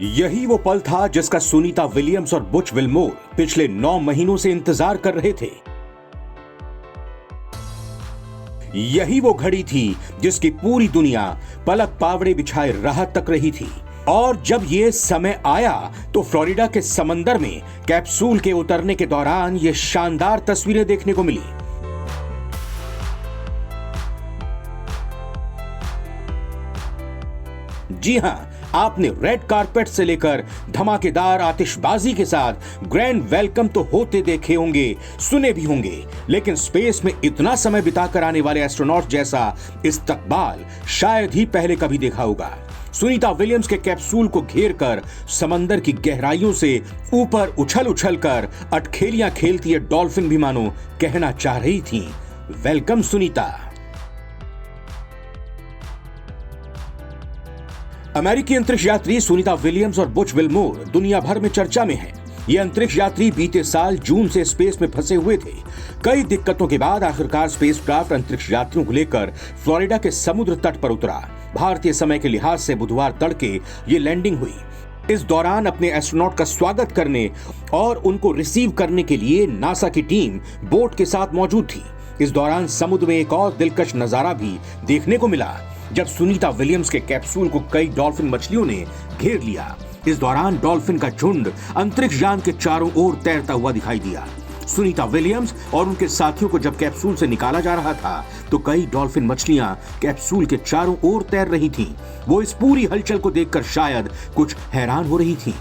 यही वो पल था जिसका सुनीता विलियम्स और बुच विलमोर पिछले 9 महीनों से इंतजार कर रहे थे। यही वो घड़ी थी जिसकी पूरी दुनिया पलक पावड़े बिछाए राह तक रही थी। और जब ये समय आया तो फ्लोरिडा के समंदर में कैप्सूल के उतरने के दौरान ये शानदार तस्वीरें देखने को मिली। जी हां, आपने रेड कारपेट से लेकर धमाकेदार आतिशबाजी के साथ ग्रैंड वेलकम तो होते देखे होंगे, सुने भी होंगे, लेकिन स्पेस में इतना समय बिताकर आने वाले एस्ट्रोनॉट जैसा इस्तकबाल शायद ही पहले कभी देखा होगा। सुनीता विलियम्स के कैप्सूल को घेर कर समंदर की गहराइयों से ऊपर उछल उछल कर अटखेलियां खेलती है डॉल्फिन भी मानो कहना चाह रही थी, वेलकम सुनीता। अमेरिकी अंतरिक्ष यात्री सुनीता विलियम्स और बुच विलमोर दुनिया भर में चर्चा में हैं। ये अंतरिक्ष यात्री बीते साल जून से स्पेस में फंसे हुए थे। कई दिक्कतों के बाद आखिरकार स्पेसक्राफ्ट अंतरिक्ष यात्रियों को लेकर फ्लोरिडा के समुद्र तट पर उतरा। भारतीय समय के लिहाज से बुधवार तड़के ये लैंडिंग हुई। इस दौरान अपने एस्ट्रोनॉट का स्वागत करने और उनको रिसीव करने के लिए नासा की टीम बोट के साथ मौजूद थी। इस दौरान समुद्र में एक और दिलकश नजारा भी देखने को मिला जब सुनीता विलियम्स के कैप्सूल को कई डॉल्फिन मछलियों ने घेर लिया। इस दौरान डॉल्फिन का झुंड अंतरिक्ष यान के चारों ओर तैरता हुआ दिखाई दिया। सुनीता विलियम्स और उनके साथियों को जब कैप्सूल से निकाला जा रहा था तो कई डॉल्फिन मछलियां कैप्सूल के चारों ओर तैर रही थीं। वो इस पूरी हलचल को देखकर शायद कुछ हैरान हो रही थीं।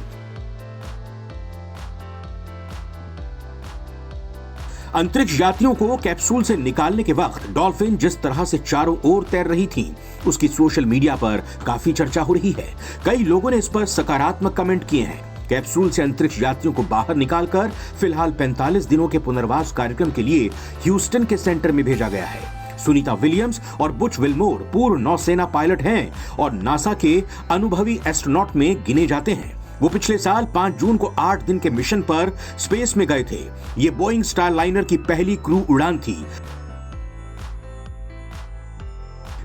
अंतरिक्ष यात्रियों को कैप्सूल से निकालने के वक्त डॉल्फिन जिस तरह से चारों ओर तैर रही थी, उसकी सोशल मीडिया पर काफी चर्चा हो रही है। कई लोगों ने इस पर सकारात्मक कमेंट किए हैं। कैप्सूल से अंतरिक्ष यात्रियों को बाहर निकालकर फिलहाल 45 दिनों के पुनर्वास कार्यक्रम के लिए ह्यूस्टन के सेंटर में भेजा गया है। सुनीता विलियम्स और बुच विलमोर पूर्व नौसेना पायलट हैं और नासा के अनुभवी एस्ट्रोनॉट में गिने जाते हैं। वो पिछले साल 5 जून को 8 दिन के मिशन पर स्पेस में गए थे। ये बोइंग स्टार लाइनर की पहली क्रू उड़ान थी,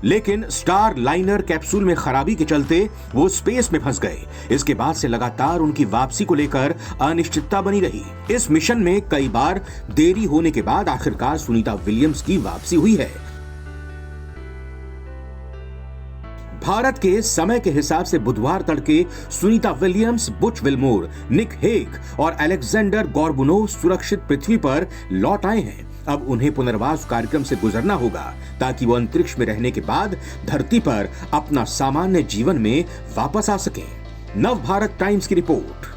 लेकिन स्टार लाइनर कैप्सूल में खराबी के चलते वो स्पेस में फंस गए। इसके बाद से लगातार उनकी वापसी को लेकर अनिश्चितता बनी रही। इस मिशन में कई बार देरी होने के बाद आखिरकार सुनीता विलियम्स की वापसी हुई है। भारत के समय के हिसाब से बुधवार तड़के Sunita Williams, Butch Wilmore, Nick Hague और अलेक्जेंडर गोर्बुनोव सुरक्षित पृथ्वी पर लौट आए हैं। अब उन्हें पुनर्वास कार्यक्रम से गुजरना होगा ताकि वो अंतरिक्ष में रहने के बाद धरती पर अपना सामान्य जीवन में वापस आ सकें। नव भारत टाइम्स की रिपोर्ट।